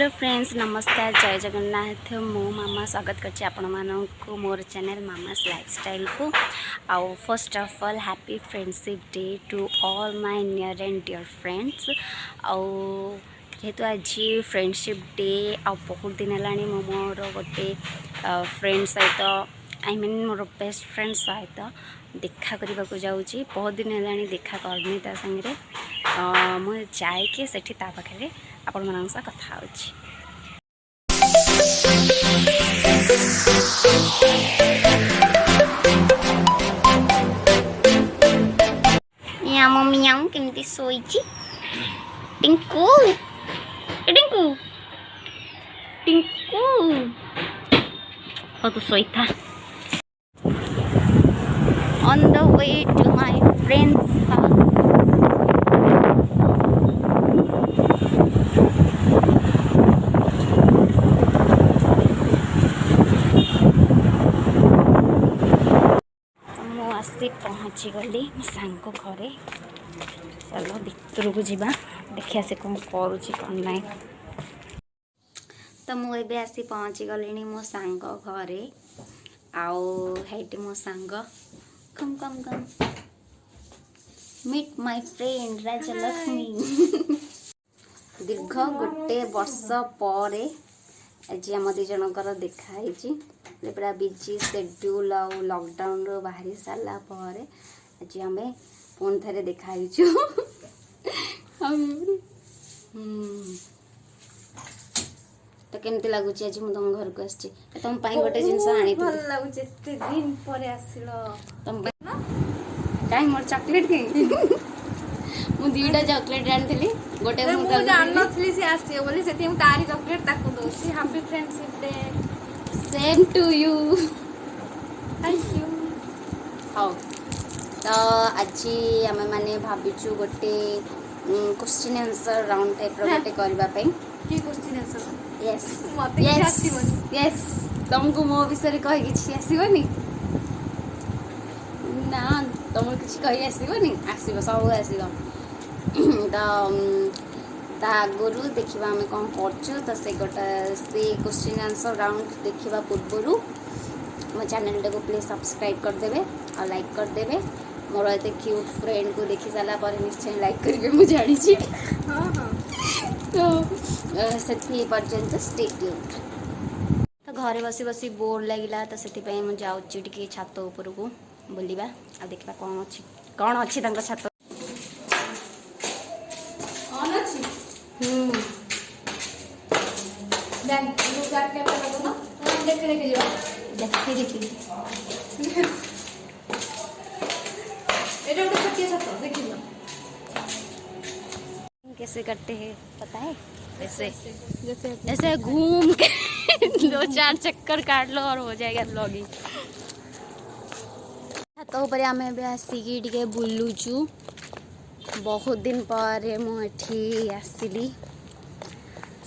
Hello friends नमस्कार जय जगन्नाथ मो मामा स्वागत करछि आपण मानक मोर चैनल मामास लाइफस्टाइल को आउ first of all happy friendship day to all my near and dear friends आउ जेहेतु आज फ्रेंडशिप डे आ बहुत दिन है मोर गोटे फ्रेंड सहित I mean more best friend सहित देखा करने को जाऊँगी बहुत दिन है देखा करनी ता संगे मुझे जाए सेठी ता पाखे आपण मन सह कथा होछि। या मम्मी आऊँ केमती सोईची टिंकू टिंकू टिंकू तो सोई था on the way to my friend's house. मुझे पहुँची गली मो सांग घरे चलो भितर को जीवा देखिए से कौन करुँची कौन ना तो मुझे आसी पहुँची गली मो सांग घरे आओ हेटी मो सांग कम कम कम मीट माय फ्रेंड राजलक्ष्मी दीर्घ गोटे वर्ष पर आज आम दी जनकर देखाई पूरा बिजी शेड्यूल आ लॉकडाउन रो बाहरी सारा पर आज आम पुणी थे देखाई तो केमती लगुच आज मुझे तुम घर को आसी तुम गोटे जिनस आनी भल लगुच एते दिन पर आसिलो तुम कहीं मोर चॉकलेट कहीं मु दीटा चॉकलेट आनी गोटे मु जान नथली से आसी बोली सेति हम तारी चॉकलेट ताकू दोसी happy friendship day same to you thank you हाउ तो आज आम मैंने भाविचु गोटे क्वेश्चन आंसर राउंड टाइप रो गोटे करबा पई की क्वेश्चन आंसर यस मते यस यस तुमको मो विषय कहि किछि आसीबनी ना तुम किसी कही आसबनी आसब सब आसब तो आगुरी देखा आम कौन कर तो से गोटे से क्वेश्चन आंसर राउंड देखा पूर्व मो चैनल टाक प्लीज सब्सक्राइब करदे और लाइक करदे मोर एत क्यूट फ्रेंड को देखी सारा पर निश्चय लाइक करेंगे मुझे जानी तो से पर्यंत स्टे ट्यून्ड तो घरे बसी बसी बोर लगिला तो से मुझे जाऊँगी टी छात उपर को बुलवा आ देखा कौन अच्छी छात कैसे करते हैं पता है ऐसे ऐसे घूम के 2-4 चक्कर काट लो और हो जाएगा ब्लॉगिंग तो ऊपर आम आसिकी टे बुलुचु बहुत दिन पर मुझे आसली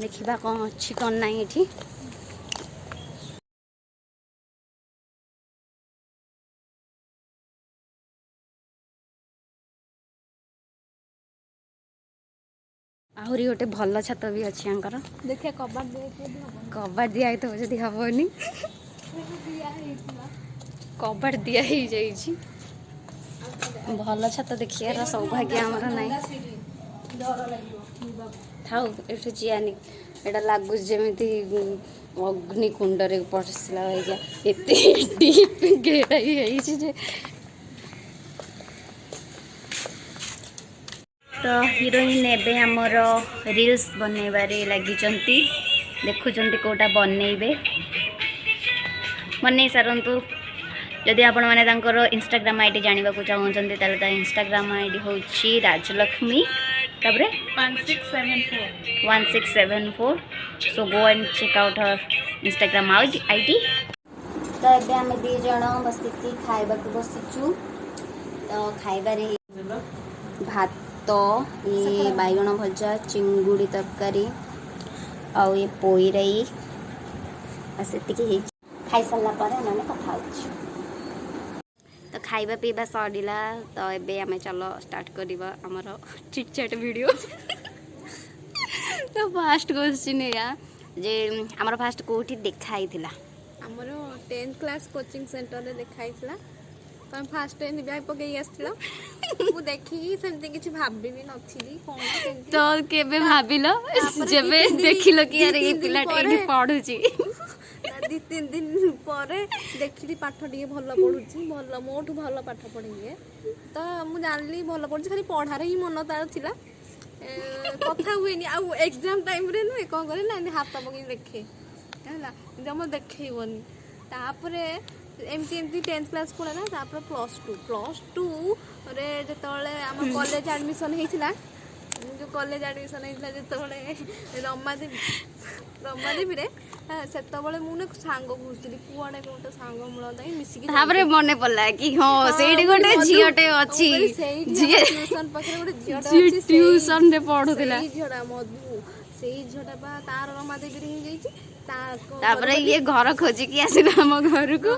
देखा कौन अच्छी कौन ना ये आहरी गोटे भल छात भी अच्छी आंकर देखिए कबाड़ दिया तो जदि हेनी कबाड़ दिया ही जाइए भल छात देखिए सौभाग्य आमर ना थाउ एठू जियानी एटा लगुच जमी अग्निकुंड पड़सला एत डीप घेराई जे तो हिरोइन एबे हमर रील्स बनैबारे लगी देखुं कोटा बनइबे बनई सारंतु जदि आपण मैंने इंस्टाग्राम आईडी जानवा चाहते तो इंस्टाग्राम आईडी हूँ राजलक्ष्मी तबरे 1674 so go and check out her Instagram ID तो ये आम दी जन बसिकी खाइबा बसीचु तो खाइबारे भात ये बैगण भजा चिंगुड़ी तरकारी आउ ये पोई रही से खाई सारा पर मैंने कथा तो खाइबा पीवा सरीला तो एबे आमे चलो स्टार्ट करबा हमर चिटचैट वीडियो तो फास्ट क्वेश्चन या जे हमर फास्ट कोठी देखाई थिला हमर 10th क्लास कोचिंग सेंटर रे देखाई थिला तम फास्ट टाइम बियाह पकई आस्थिला मु देखि सेमते किछि भाबी भी नथिली कोन सेमते तो केबे भाबिलो जेबे देखिलो कि यार ए पिलाटा एठी पढुची 2-3 दिन पर देखिली पाठ टिके भल पढुची भल मोठु भल पाठ पढिए तो मु जानली भल पढुची खाली पढारे ही मन तार थिला कथा हुएनी आ एग्जाम टाइम रे न कोन करे ना हाथ पकई देखे हला जम देखैबनी तापरे एमती 10th क्लास पढ़े ना तापर +2 रे जतले हम कॉलेज एडमिशन हेइथिला जो कॉलेज एडमिशन हेइथिला जतले रमादेवी रे सेतबले मुने सांग घुसली कुआडे गोटे सांग मुळा मिसिकी तापरे मने पड़ला कि हां सेडी गोटे झियोटे अछि ट्यूशन पकरे गोटे झियोटे अछि ट्यूशन रे पढुतिला झियोडा मधु सेई झियोडा बा तार रमादेवी रे ही जाईची तापरे ये घर खोजी कि आसिला हम घर को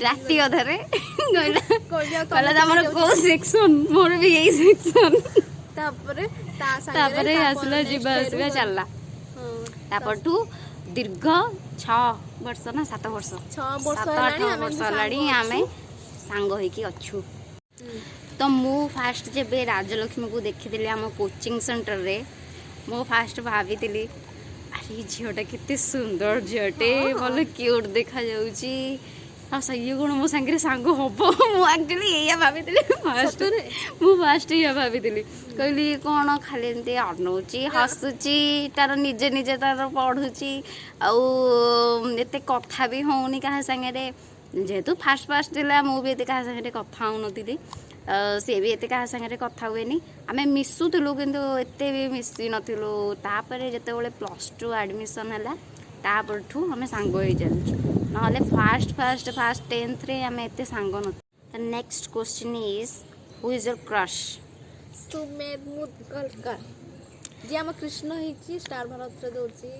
राती अधरे कहला हमर को सेक्शन मोर भी यही सेक्शन तापरे तापरे आसिला जीवा आसिला चलला तापरठू दीर्घ 6 वर्ष ना 7 वर्ष 6 वर्ष लाणी आमे सांग होई कि अछु तो मु फास्ट जेबे राजलक्ष्मी को देखिथिले हम कोचिंग सेंटर रे मु फास्ट भाबितिली अरे झीटा केते सुंदर झीटे भल क्यूट देखा जाउची आ सही गुण मो संगे सांग होबो मु एक्चुअली एया भाबितिली फास्ट या भाबितिली कहली कोन खाली एंते अनौची हसुची तार निजे निजे तार पढुची आउ एते कथा भी होउनी कहा संगे रे जेतु फास्ट दिला मु भी एते कहा संगे कथा होउनतिली से भी एते कहा संगे कथा हुएनी आमे मिसुथिलु किंतु एते भी मिसी नथिलु तापरे जते बेले +2 एडमिशन हला तापरठू हमें सांग होई जालछु नहले फास्ट 10th रे हमें एते सांग न the next question is who is your crush Sumedh Mudgalkar जे हम कृष्ण हिची स्टार भारत रे दोची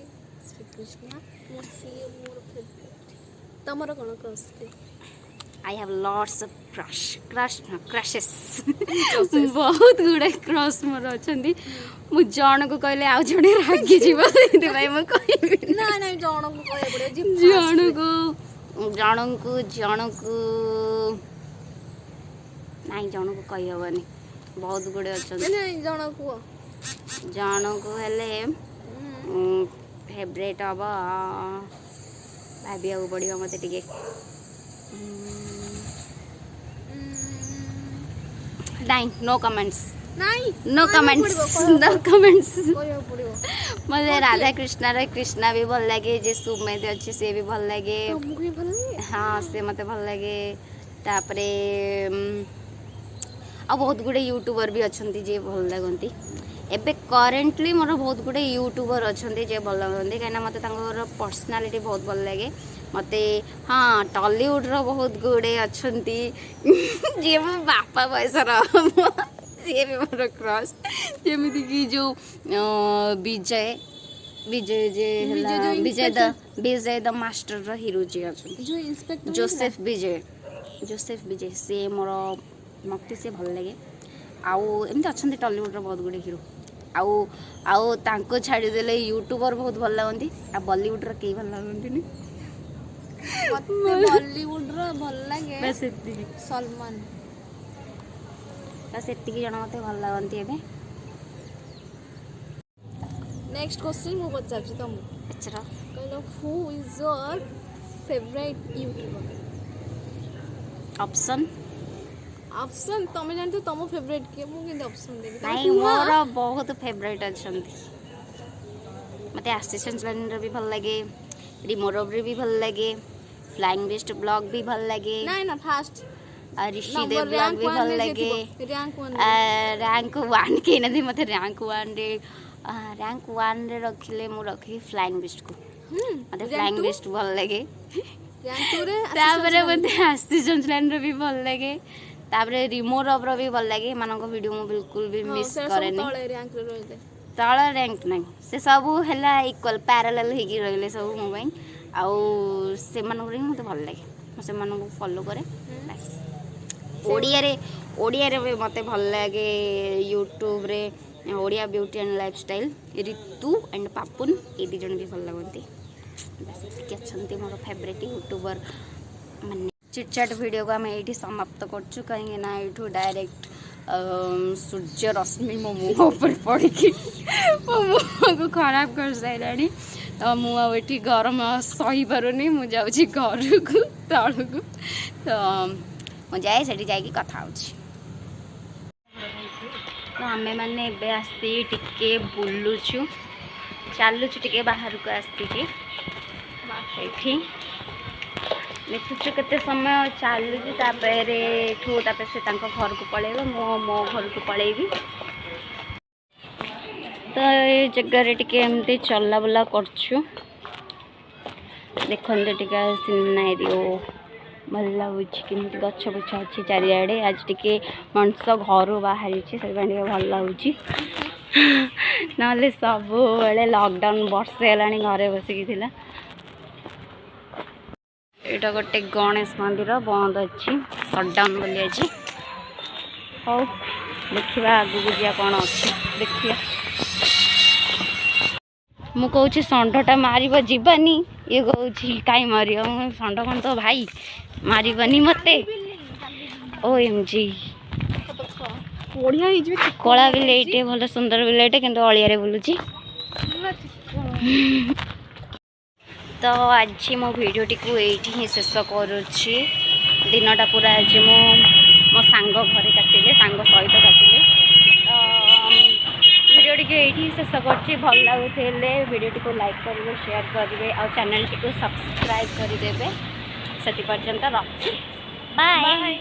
श्री कृष्ण मोसी मोर फेवरेट तमरो कोन क्रश के I have lots of crushes बहुत गुड़े क्रश मोर अछंदी मु जण को कहले आ जणे रागी जीव सेति भाई म कहबी ना ना जण को कहै पड़े जण को नहीं जण को कहि हबनी बहुत गुड़े अछंदी नहीं जण को हेले फेवरेट अब भाबिया पड़ियो मते टिके नहीं नो कमेंट्स मुझे राधा कृष्णा रे कृष्णा भी भल लगे जे सुमेध अच्छी से भी भल लगे हाँ से मते भल लगे तापरे आ बहुत गुड़े यूट्यूबर भी अच्छंती जे भल लगंती एबे करेंटली मोर बहुत गुड़े यूट्यूबर अच्छंती जे भल लगंती काना मते तांकर पर्सनालिटी बहुत भल लगे मते हाँ टॉलीवुड रो बहुत गुड़े अच्छंती जे मो बापा बयसर ये भी मोर क्रश जेमिति कि जो विजय जे हला विजय द मास्टर रो हीरो जे अच्छंती जो इंस्पेक्टर जोसेफ विजय से मोर मक्ति से भल लगे आउ एमती अच्छे टॉलीवुड बहुत गुड़े हिरो आउ तांको छाड़ी देले यूट्यूबर बहुत भल लगती आ बॉलीवुड रो कई भल लगती बॉलीवुड रो भल लागे बस एतिकी सलमान बस एतिकी जण मते भल लगती एबे नेक्स्ट क्वेश्चन मु पचाछि तुम अच्छा कहलो who is your favourite YouTuber option तमे जानते तुम फेवरेट के मु किंत ऑप्शन देबी नहीं मोर बहुत फेवरेट अछंती मते आशीष चंद्र भी भल लगे रिमोरब रे भी भल लगे फ्लाइंग बेस्ट ब्लॉग भी भल लगे ना फास्ट ऋषि देव ब्लॉग भी भल लगे रैंक 1 के नदी मते रैंक 1 रे रखिले मु रखी फ्लाइंग बेस्ट को मते फ्लाइंग बेस्ट भल लगे रैंक 2 रे तापरे मते आशीष चंद्र भी भल लगे तापरे रिमोरब रो भी भल लगे मानको वीडियो मु बिल्कुल भी मिस करे नै तळे रैंक रे रहले तळ रैंक नहीं से सब हैला इक्वल पैरेलल हेगी रहले सब मो भाई आउ से मानको रे मते भल लगे से मानको फॉलो करे बस ओडिया रे भी मते भल लगे यूट्यूब रे Odia beauty and lifestyle Ritu and Papun ये दी जन भी भल लगती अच्छा मोर फेवरेट यूट्यूबर माने चिटचाट वीडियो को आम ये समाप्त करूँ कहीं ये डायरेक्ट सूर्य रश्मि मो मुँह पर पड़ी मो मुँह को खराब कर सारा तो मुझे गरम सही पारुनी मुझे घर को तल को तो मुझे जाए से कथा हो तो आमे मैंने एबे आसी टिके बुलुचु चलुचु टिके बाहर को आसिकी देखुचु केते समय चलुचु तापर से घर को पलैब मो घर को पलैबी तो ये जगह टिके एमती चला बुला करछु देखते टिके सीनारी भल लगुच कि गछ बुछ अच्छी चारिआडे आज टिके मनुष्य घर बाहरी से भल लगुच ना सब बेले लॉकडाउन वर्षे है घरे बसिकी थिला एटा गोटे गणेश मंदिर बंद अच्छी सटडाउन बोली आज हो देखा आगू जा कौन अच्छी देखिए मु कहूँ षंढटा मार जीवानी ये कहूँ कहीं मार षंढ कौन तो भाई मारनी मते ओ एम जी कला बिलेटे भल सुंदर बिलेटे कि अलिया बुलूची तो आज मो भिडटी को ये शेष करुच्ची दिनटा पूरा आज मो सांग घरे काटिले सांग सहित काटिले भिडटी को ये शेष कर भल लगुले भिडटी को लाइक करेंगे शेयर करेंगे और चैनल टी को सब्सक्राइब करदे से पर्यंत रखी बाय।